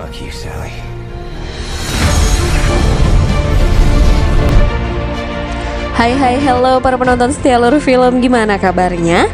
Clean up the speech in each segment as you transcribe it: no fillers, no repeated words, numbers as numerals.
Fuck you, Sally. Hello para penonton setia Lur Film, gimana kabarnya?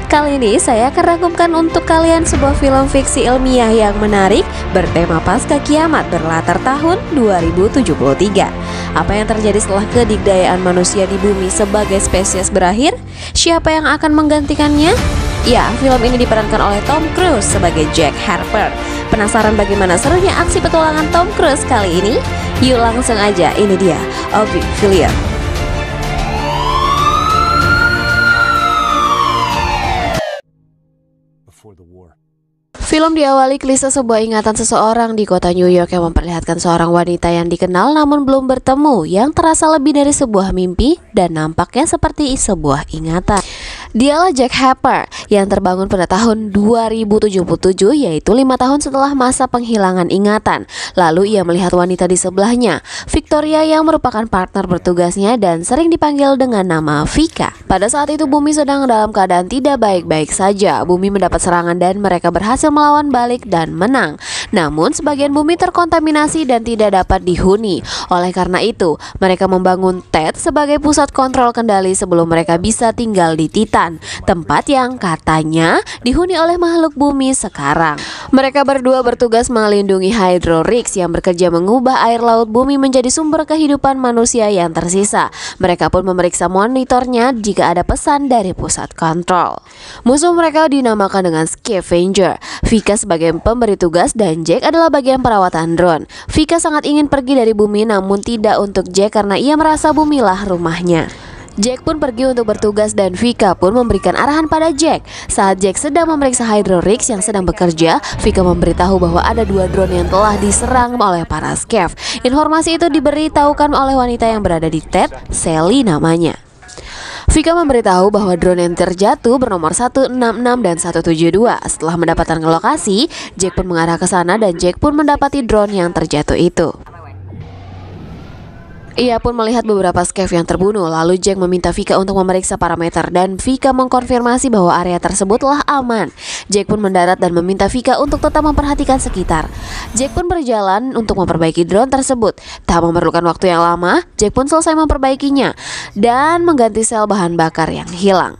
Kali ini saya akan rangkumkan untuk kalian sebuah film fiksi ilmiah yang menarik bertema pasca kiamat berlatar tahun 2073. Apa yang terjadi setelah kedikdayaan manusia di bumi sebagai spesies berakhir? Siapa yang akan menggantikannya? Ya, film ini diperankan oleh Tom Cruise sebagai Jack Harper. Penasaran bagaimana serunya aksi petualangan Tom Cruise kali ini? Yuk langsung aja, ini dia Aubrey Villiers. Film diawali klise sebuah ingatan seseorang di kota New York yang memperlihatkan seorang wanita yang dikenal namun belum bertemu, yang terasa lebih dari sebuah mimpi dan nampaknya seperti sebuah ingatan. Dialah Jack Harper yang terbangun pada tahun 2077, yaitu 5 tahun setelah masa penghilangan ingatan. Lalu ia melihat wanita di sebelahnya, Victoria, yang merupakan partner bertugasnya dan sering dipanggil dengan nama Vika. Pada saat itu bumi sedang dalam keadaan tidak baik-baik saja. Bumi mendapat serangan dan mereka berhasil melawan balik dan menang. Namun sebagian bumi terkontaminasi dan tidak dapat dihuni. Oleh karena itu, mereka membangun TED sebagai pusat kontrol kendali sebelum mereka bisa tinggal di Titan, tempat yang katanya dihuni oleh makhluk bumi sekarang. Mereka berdua bertugas melindungi Hydro Rex yang bekerja mengubah air laut bumi menjadi sumber kehidupan manusia yang tersisa. Mereka pun memeriksa monitornya jika ada pesan dari pusat kontrol. Musuh mereka dinamakan dengan Scavenger. Vika sebagai pemberi tugas dan Jack adalah bagian perawatan drone. Vika sangat ingin pergi dari bumi namun tidak untuk Jack karena ia merasa bumilah rumahnya. Jack pun pergi untuk bertugas dan Vika pun memberikan arahan pada Jack. Saat Jack sedang memeriksa Hydro Rex yang sedang bekerja, Vika memberitahu bahwa ada 2 drone yang telah diserang oleh para Scav. Informasi itu diberitahukan oleh wanita yang berada di TED, Sally namanya. Vika memberitahu bahwa drone yang terjatuh bernomor 166 dan 172. Setelah mendapatkan lokasi, Jack pun mengarah ke sana dan Jack pun mendapati drone yang terjatuh itu. Ia pun melihat beberapa Scav yang terbunuh. Lalu Jack meminta Vika untuk memeriksa parameter dan Vika mengkonfirmasi bahwa area tersebutlah aman. Jack pun mendarat dan meminta Vika untuk tetap memperhatikan sekitar. Jack pun berjalan untuk memperbaiki drone tersebut. Tak memerlukan waktu yang lama, Jack pun selesai memperbaikinya dan mengganti sel bahan bakar yang hilang.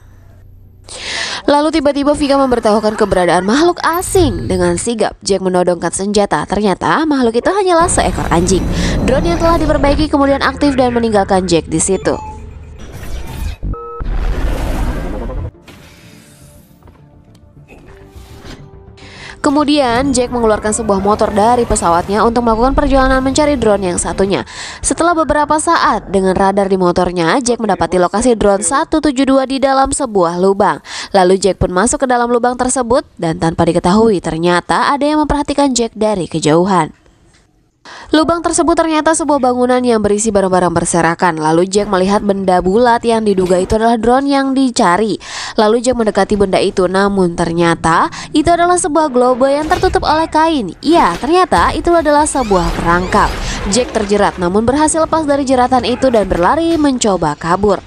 Lalu tiba-tiba Vika memberitahukan keberadaan makhluk asing. Dengan sigap Jack menodongkan senjata. Ternyata makhluk itu hanyalah seekor anjing. Drone yang telah diperbaiki kemudian aktif dan meninggalkan Jack di situ. Kemudian Jack mengeluarkan sebuah motor dari pesawatnya untuk melakukan perjalanan mencari drone yang satunya. Setelah beberapa saat dengan radar di motornya, Jack mendapati lokasi drone 172 di dalam sebuah lubang. Lalu Jack pun masuk ke dalam lubang tersebut dan tanpa diketahui ternyata ada yang memperhatikan Jack dari kejauhan. Lubang tersebut ternyata sebuah bangunan yang berisi barang-barang berserakan. Lalu Jack melihat benda bulat yang diduga itu adalah drone yang dicari. Lalu Jack mendekati benda itu, namun ternyata itu adalah sebuah globe yang tertutup oleh kain. Ya, ternyata itu adalah sebuah perangkap. Jack terjerat namun berhasil lepas dari jeratan itu dan berlari mencoba kabur.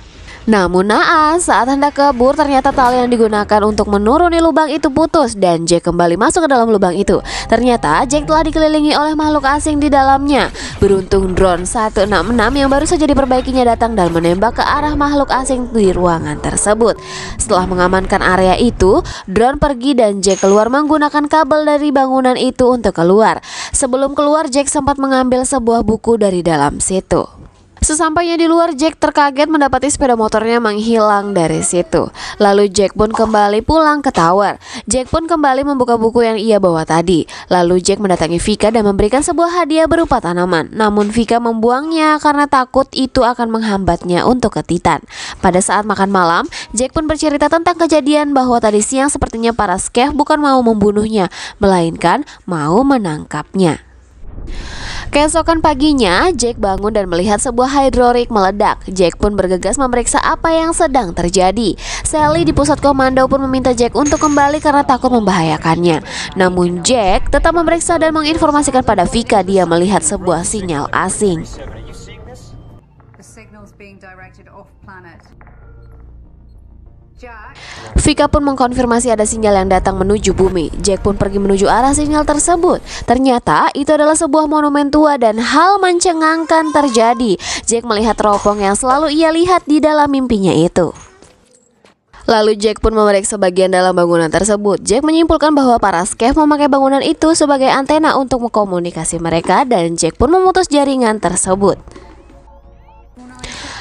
Namun naas, saat hendak kabur ternyata tali yang digunakan untuk menuruni lubang itu putus dan Jack kembali masuk ke dalam lubang itu. Ternyata Jack telah dikelilingi oleh makhluk asing di dalamnya. Beruntung drone 166 yang baru saja diperbaikinya datang dan menembak ke arah makhluk asing di ruangan tersebut. Setelah mengamankan area itu, drone pergi dan Jack keluar menggunakan kabel dari bangunan itu untuk keluar. Sebelum keluar, Jack sempat mengambil sebuah buku dari dalam situ. Sesampainya di luar, Jack terkaget mendapati sepeda motornya menghilang dari situ. Lalu Jack pun kembali pulang ke tower. Jack pun kembali membuka buku yang ia bawa tadi. Lalu Jack mendatangi Vika dan memberikan sebuah hadiah berupa tanaman. Namun Vika membuangnya karena takut itu akan menghambatnya untuk ke Titan. Pada saat makan malam, Jack pun bercerita tentang kejadian bahwa tadi siang sepertinya para Scav bukan mau membunuhnya, melainkan mau menangkapnya. Keesokan paginya, Jack bangun dan melihat sebuah hidrolik meledak. Jack pun bergegas memeriksa apa yang sedang terjadi. Sally di pusat komando pun meminta Jack untuk kembali karena takut membahayakannya. Namun Jack tetap memeriksa dan menginformasikan pada Vika dia melihat sebuah sinyal asing. Vika pun mengkonfirmasi ada sinyal yang datang menuju bumi. Jack pun pergi menuju arah sinyal tersebut. Ternyata itu adalah sebuah monumen tua dan hal mencengangkan terjadi. Jack melihat teropong yang selalu ia lihat di dalam mimpinya itu. Lalu Jack pun memeriksa bagian dalam bangunan tersebut. Jack menyimpulkan bahwa para Skev memakai bangunan itu sebagai antena untuk mengkomunikasi mereka dan Jack pun memutus jaringan tersebut.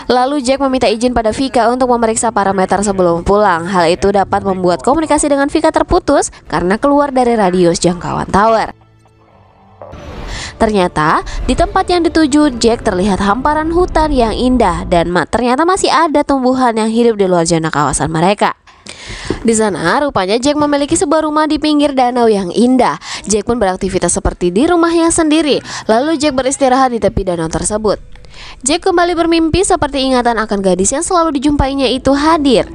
Lalu Jack meminta izin pada Vika untuk memeriksa parameter sebelum pulang. Hal itu dapat membuat komunikasi dengan Vika terputus karena keluar dari radius jangkauan tower. Ternyata di tempat yang dituju Jack terlihat hamparan hutan yang indah dan ternyata masih ada tumbuhan yang hidup di luar zona kawasan mereka. Di sana rupanya Jack memiliki sebuah rumah di pinggir danau yang indah. Jack pun beraktivitas seperti di rumahnya sendiri. Lalu Jack beristirahat di tepi danau tersebut. Jack kembali bermimpi seperti ingatan akan gadis yang selalu dijumpainya itu hadir.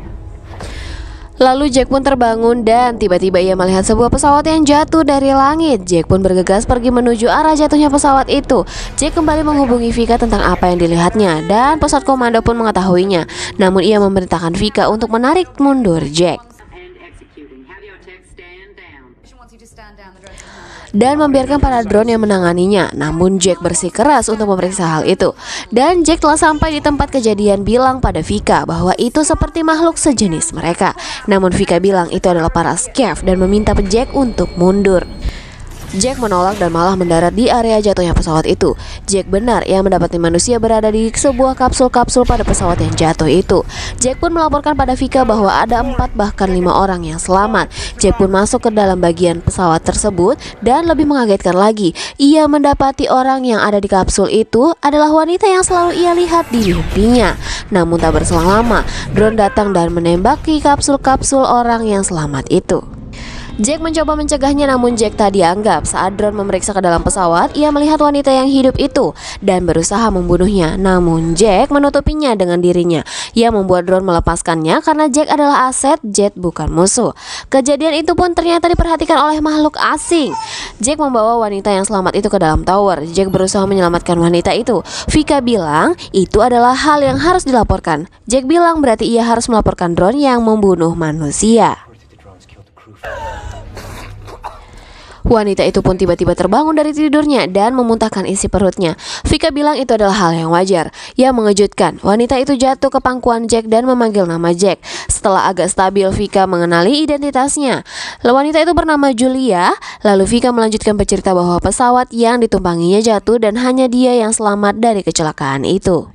Lalu Jack pun terbangun dan tiba-tiba ia melihat sebuah pesawat yang jatuh dari langit. Jack pun bergegas pergi menuju arah jatuhnya pesawat itu. Jack kembali menghubungi Vika tentang apa yang dilihatnya dan pusat komando pun mengetahuinya. Namun ia memerintahkan Vika untuk menarik mundur Jack dan membiarkan para drone yang menanganinya. Namun Jack bersikeras untuk memeriksa hal itu. Dan Jack telah sampai di tempat kejadian bilang pada Vika bahwa itu seperti makhluk sejenis mereka. Namun Vika bilang itu adalah para Skev dan meminta Jack untuk mundur. Jack menolak dan malah mendarat di area jatuhnya pesawat itu. Jack benar ia mendapati manusia berada di sebuah kapsul-kapsul pada pesawat yang jatuh itu. Jack pun melaporkan pada Vika bahwa ada 4 bahkan 5 orang yang selamat. Jack pun masuk ke dalam bagian pesawat tersebut dan lebih mengagetkan lagi, ia mendapati orang yang ada di kapsul itu adalah wanita yang selalu ia lihat di mimpinya. Namun tak berselang lama, drone datang dan menembaki kapsul-kapsul orang yang selamat itu. Jack mencoba mencegahnya namun Jack tak dianggap. Saat drone memeriksa ke dalam pesawat, ia melihat wanita yang hidup itu dan berusaha membunuhnya. Namun Jack menutupinya dengan dirinya. Ia membuat drone melepaskannya karena Jack adalah aset, Jack bukan musuh. Kejadian itu pun ternyata diperhatikan oleh makhluk asing. Jack membawa wanita yang selamat itu ke dalam tower. Jack berusaha menyelamatkan wanita itu. Vika bilang itu adalah hal yang harus dilaporkan. Jack bilang berarti ia harus melaporkan drone yang membunuh manusia. Wanita itu pun tiba-tiba terbangun dari tidurnya dan memuntahkan isi perutnya. Vika bilang itu adalah hal yang wajar. Yang mengejutkan, wanita itu jatuh ke pangkuan Jack dan memanggil nama Jack. Setelah agak stabil, Vika mengenali identitasnya. Wanita itu bernama Julia. Lalu Vika melanjutkan bercerita bahwa pesawat yang ditumpanginya jatuh dan hanya dia yang selamat dari kecelakaan itu.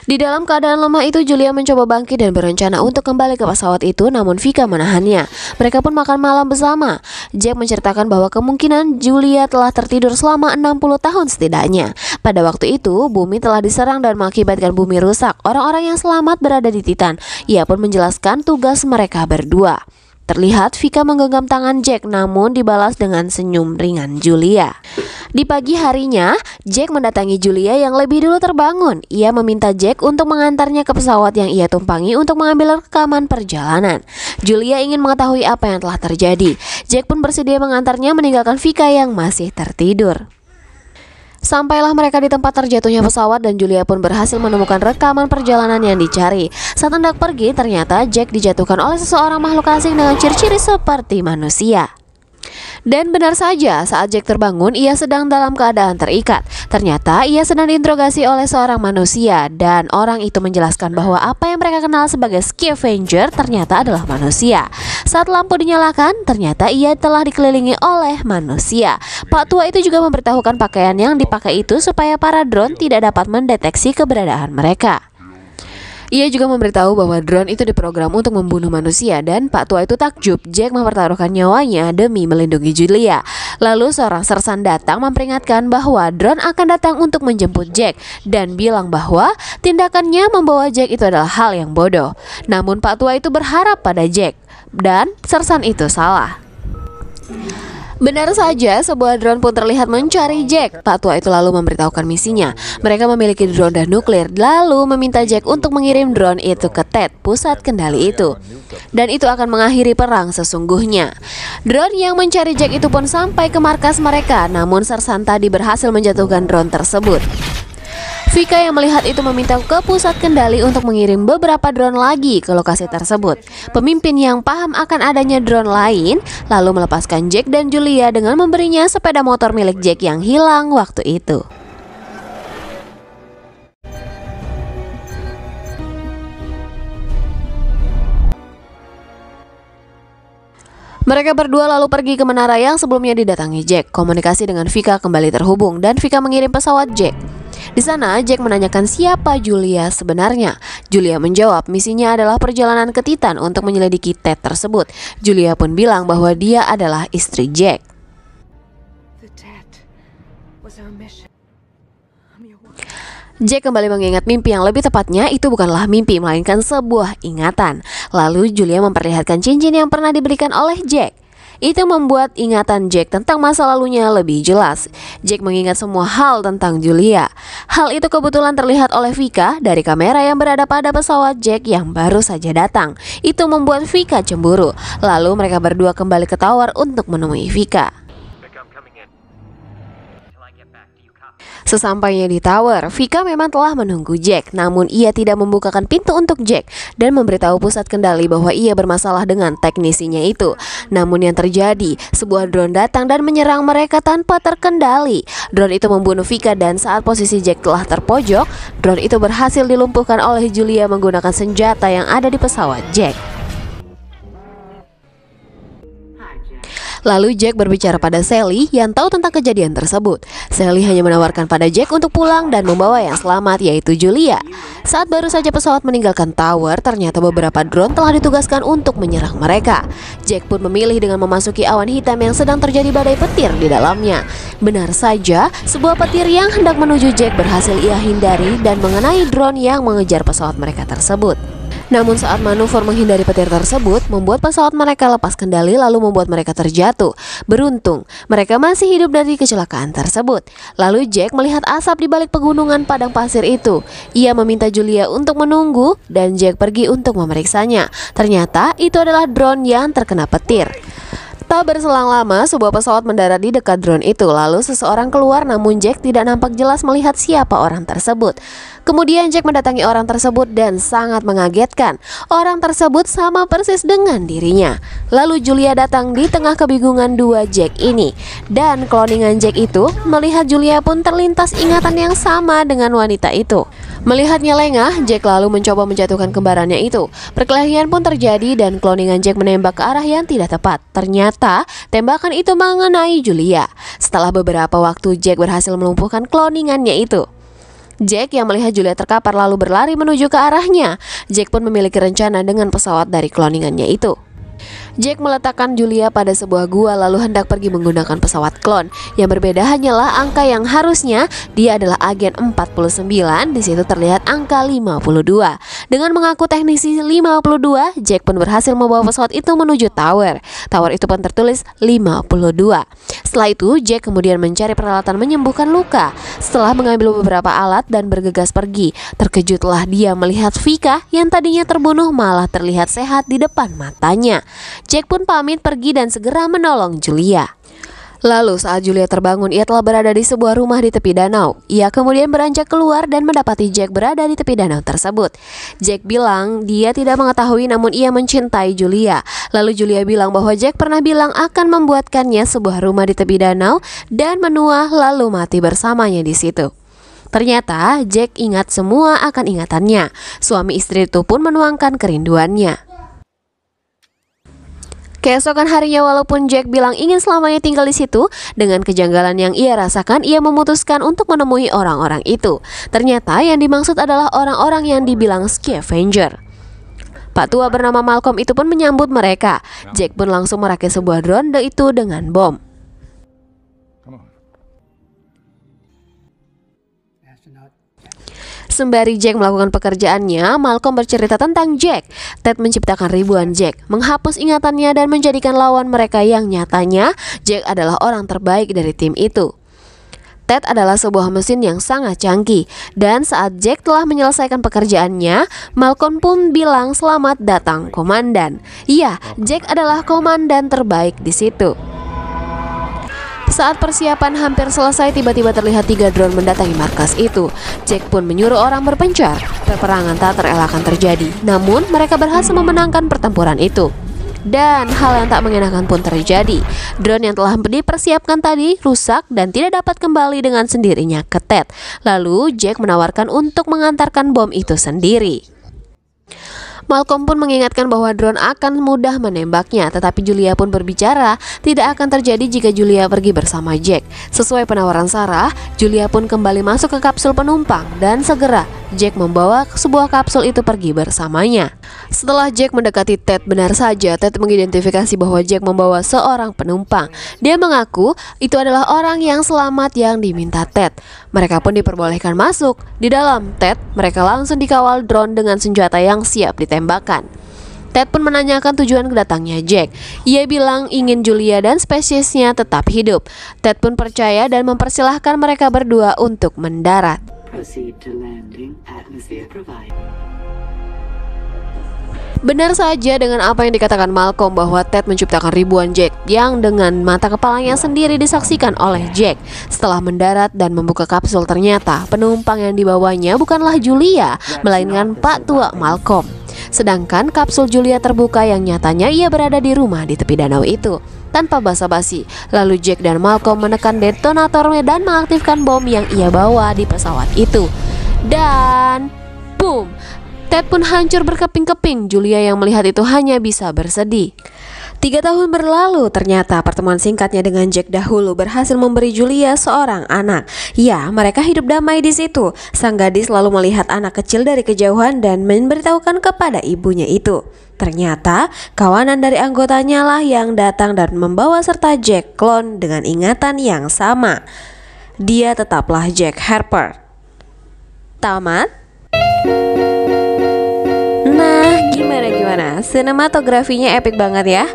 Di dalam keadaan lemah itu, Julia mencoba bangkit dan berencana untuk kembali ke pesawat itu, namun Vika menahannya. Mereka pun makan malam bersama. Jack menceritakan bahwa kemungkinan Julia telah tertidur selama 60 tahun setidaknya. Pada waktu itu, bumi telah diserang dan mengakibatkan bumi rusak. Orang-orang yang selamat berada di Titan. Ia pun menjelaskan tugas mereka berdua. Terlihat Vika menggenggam tangan Jack namun dibalas dengan senyum ringan Julia. Di pagi harinya, Jack mendatangi Julia yang lebih dulu terbangun. Ia meminta Jack untuk mengantarnya ke pesawat yang ia tumpangi untuk mengambil rekaman perjalanan. Julia ingin mengetahui apa yang telah terjadi. Jack pun bersedia mengantarnya meninggalkan Vika yang masih tertidur. Sampailah mereka di tempat terjatuhnya pesawat dan Julia pun berhasil menemukan rekaman perjalanan yang dicari. Saat hendak pergi, ternyata Jack dijatuhkan oleh seseorang makhluk asing dengan ciri-ciri seperti manusia. Dan benar saja, saat Jack terbangun, ia sedang dalam keadaan terikat. Ternyata ia sedang diinterogasi oleh seorang manusia dan orang itu menjelaskan bahwa apa yang mereka kenal sebagai scavenger ternyata adalah manusia. Saat lampu dinyalakan, ternyata ia telah dikelilingi oleh manusia. Pak tua itu juga memberitahukan pakaian yang dipakai itu supaya para drone tidak dapat mendeteksi keberadaan mereka. Ia juga memberitahu bahwa drone itu diprogram untuk membunuh manusia dan Pak tua itu takjub. Jack mempertaruhkan nyawanya demi melindungi Julia. Lalu seorang sersan datang memperingatkan bahwa drone akan datang untuk menjemput Jack dan bilang bahwa tindakannya membawa Jack itu adalah hal yang bodoh. Namun Pak tua itu berharap pada Jack dan sersan itu salah. Benar saja, sebuah drone pun terlihat mencari Jack. Pak tua itu lalu memberitahukan misinya. Mereka memiliki drone dan nuklir, lalu meminta Jack untuk mengirim drone itu ke Ted, pusat kendali itu. Dan itu akan mengakhiri perang sesungguhnya. Drone yang mencari Jack itu pun sampai ke markas mereka, namun sersan tadi berhasil menjatuhkan drone tersebut. Vika yang melihat itu meminta ke pusat kendali untuk mengirim beberapa drone lagi ke lokasi tersebut. Pemimpin yang paham akan adanya drone lain lalu melepaskan Jack dan Julia dengan memberinya sepeda motor milik Jack yang hilang waktu itu. Mereka berdua lalu pergi ke menara yang sebelumnya didatangi Jack. Komunikasi dengan Vika kembali terhubung dan Vika mengirim pesawat Jack. Di sana Jack menanyakan siapa Julia sebenarnya. Julia menjawab misinya adalah perjalanan ke Titan untuk menyelidiki Ted tersebut. Julia pun bilang bahwa dia adalah istri Jack. Jack kembali mengingat mimpi yang lebih tepatnya itu bukanlah mimpi melainkan sebuah ingatan. Lalu Julia memperlihatkan cincin yang pernah diberikan oleh Jack. Itu membuat ingatan Jack tentang masa lalunya lebih jelas. Jack mengingat semua hal tentang Julia. Hal itu kebetulan terlihat oleh Vika dari kamera yang berada pada pesawat Jack yang baru saja datang. Itu membuat Vika cemburu. Lalu mereka berdua kembali ke tower untuk menemui Vika. Sesampainya di tower, Vika memang telah menunggu Jack, namun ia tidak membukakan pintu untuk Jack dan memberitahu pusat kendali bahwa ia bermasalah dengan teknisinya itu. Namun yang terjadi, sebuah drone datang dan menyerang mereka tanpa terkendali. Drone itu membunuh Vika dan saat posisi Jack telah terpojok, drone itu berhasil dilumpuhkan oleh Julia menggunakan senjata yang ada di pesawat Jack. Lalu Jack berbicara pada Sally yang tahu tentang kejadian tersebut. Sally hanya menawarkan pada Jack untuk pulang dan membawa yang selamat, yaitu Julia. Saat baru saja pesawat meninggalkan tower, ternyata beberapa drone telah ditugaskan untuk menyerang mereka. Jack pun memilih dengan memasuki awan hitam yang sedang terjadi badai petir di dalamnya. Benar saja, sebuah petir yang hendak menuju Jack berhasil ia hindari dan mengenai drone yang mengejar pesawat mereka tersebut. Namun saat manuver menghindari petir tersebut membuat pesawat mereka lepas kendali lalu membuat mereka terjatuh. Beruntung, mereka masih hidup dari kecelakaan tersebut. Lalu Jack melihat asap di balik pegunungan padang pasir itu. Ia meminta Julia untuk menunggu dan Jack pergi untuk memeriksanya. Ternyata itu adalah drone yang terkena petir. Tak berselang lama, sebuah pesawat mendarat di dekat drone itu. Lalu seseorang keluar namun Jack tidak nampak jelas melihat siapa orang tersebut. Kemudian Jack mendatangi orang tersebut dan sangat mengagetkan. Orang tersebut sama persis dengan dirinya. Lalu Julia datang di tengah kebingungan dua Jack ini. Dan cloningan Jack itu melihat Julia pun terlintas ingatan yang sama dengan wanita itu. Melihatnya lengah, Jack lalu mencoba menjatuhkan kembarannya itu. Perkelahian pun terjadi dan cloningan Jack menembak ke arah yang tidak tepat. Ternyata tembakan itu mengenai Julia. Setelah beberapa waktu Jack berhasil melumpuhkan cloningannya itu. Jack yang melihat Julia terkapar lalu berlari menuju ke arahnya. Jack pun memiliki rencana dengan pesawat dari cloningannya itu. Jack meletakkan Julia pada sebuah gua lalu hendak pergi menggunakan pesawat klon. Yang berbeda hanyalah angka yang harusnya dia adalah agen 49, di situ terlihat angka 52. Dengan mengaku teknisi 52, Jack pun berhasil membawa pesawat itu menuju tower. Tower itu pun tertulis 52. Setelah itu, Jack kemudian mencari peralatan menyembuhkan luka. Setelah mengambil beberapa alat dan bergegas pergi, terkejutlah dia melihat Vika yang tadinya terbunuh malah terlihat sehat di depan matanya. Jack pun pamit pergi dan segera menolong Julia. Lalu saat Julia terbangun, ia telah berada di sebuah rumah di tepi danau. Ia kemudian beranjak keluar dan mendapati Jack berada di tepi danau tersebut. Jack bilang dia tidak mengetahui namun ia mencintai Julia. Lalu Julia bilang bahwa Jack pernah bilang akan membuatkannya sebuah rumah di tepi danau dan menua lalu mati bersamanya di situ. Ternyata Jack ingat semua akan ingatannya. Suami istri itu pun menuangkan kerinduannya. Keesokan harinya walaupun Jack bilang ingin selamanya tinggal di situ, dengan kejanggalan yang ia rasakan, ia memutuskan untuk menemui orang-orang itu. Ternyata yang dimaksud adalah orang-orang yang dibilang scavenger. Pak tua bernama Malcolm itu pun menyambut mereka. Jack pun langsung merakit sebuah drone itu dengan bom. Sembari Jack melakukan pekerjaannya, Malcolm bercerita tentang Jack. Ted menciptakan ribuan Jack, menghapus ingatannya dan menjadikan lawan mereka yang nyatanya Jack adalah orang terbaik dari tim itu. Ted adalah sebuah mesin yang sangat canggih dan saat Jack telah menyelesaikan pekerjaannya, Malcolm pun bilang selamat datang komandan. Iya, Jack adalah komandan terbaik di situ. Saat persiapan hampir selesai, tiba-tiba terlihat 3 drone mendatangi markas itu. Jack pun menyuruh orang berpencar. Peperangan tak terelakkan terjadi, namun mereka berhasil memenangkan pertempuran itu. Dan hal yang tak mengenakan pun terjadi. Drone yang telah dipersiapkan tadi rusak dan tidak dapat kembali dengan sendirinya ke Ted. Lalu Jack menawarkan untuk mengantarkan bom itu sendiri. Malcolm pun mengingatkan bahwa drone akan mudah menembaknya, tetapi Julia pun berbicara tidak akan terjadi jika Julia pergi bersama Jack. Sesuai penawaran Sarah, Julia pun kembali masuk ke kapsul penumpang dan segera Jack membawa sebuah kapsul itu pergi bersamanya. Setelah Jack mendekati Ted, benar saja Ted mengidentifikasi bahwa Jack membawa seorang penumpang. Dia mengaku itu adalah orang yang selamat yang diminta Ted. Mereka pun diperbolehkan masuk. Di dalam Ted, mereka langsung dikawal drone dengan senjata yang siap ditembakkan. Ted pun menanyakan tujuan kedatangnya Jack. Ia bilang ingin Julia dan spesiesnya tetap hidup. Ted pun percaya dan mempersilahkan mereka berdua untuk mendarat. Benar saja dengan apa yang dikatakan Malcolm bahwa Ted menciptakan ribuan Jack yang dengan mata kepalanya sendiri disaksikan oleh Jack. Setelah mendarat dan membuka kapsul, ternyata penumpang yang dibawanya bukanlah Julia, melainkan Pak Tua Malcolm. Sedangkan kapsul Julia terbuka yang nyatanya ia berada di rumah di tepi danau itu. Tanpa basa-basi, lalu Jack dan Malcolm menekan detonatornya dan mengaktifkan bom yang ia bawa di pesawat itu. Dan boom! Ted pun hancur berkeping-keping. Julia yang melihat itu hanya bisa bersedih. 3 tahun berlalu, ternyata pertemuan singkatnya dengan Jack dahulu berhasil memberi Julia seorang anak. Ya, mereka hidup damai di situ. Sang gadis lalu melihat anak kecil dari kejauhan dan memberitahukan kepada ibunya itu. Ternyata kawanan dari anggotanya lah yang datang dan membawa serta Jack klon dengan ingatan yang sama. Dia tetaplah Jack Harper. Tamat. Nah, gimana? Sinematografinya epic banget ya.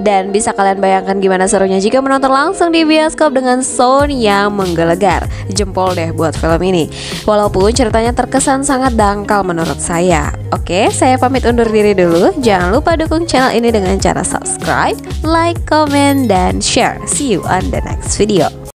Dan bisa kalian bayangkan gimana serunya jika menonton langsung di bioskop dengan sound yang menggelegar. Jempol deh buat film ini. Walaupun ceritanya terkesan sangat dangkal menurut saya. Oke, saya pamit undur diri dulu. Jangan lupa dukung channel ini dengan cara subscribe, like, comment, dan share. See you on the next video.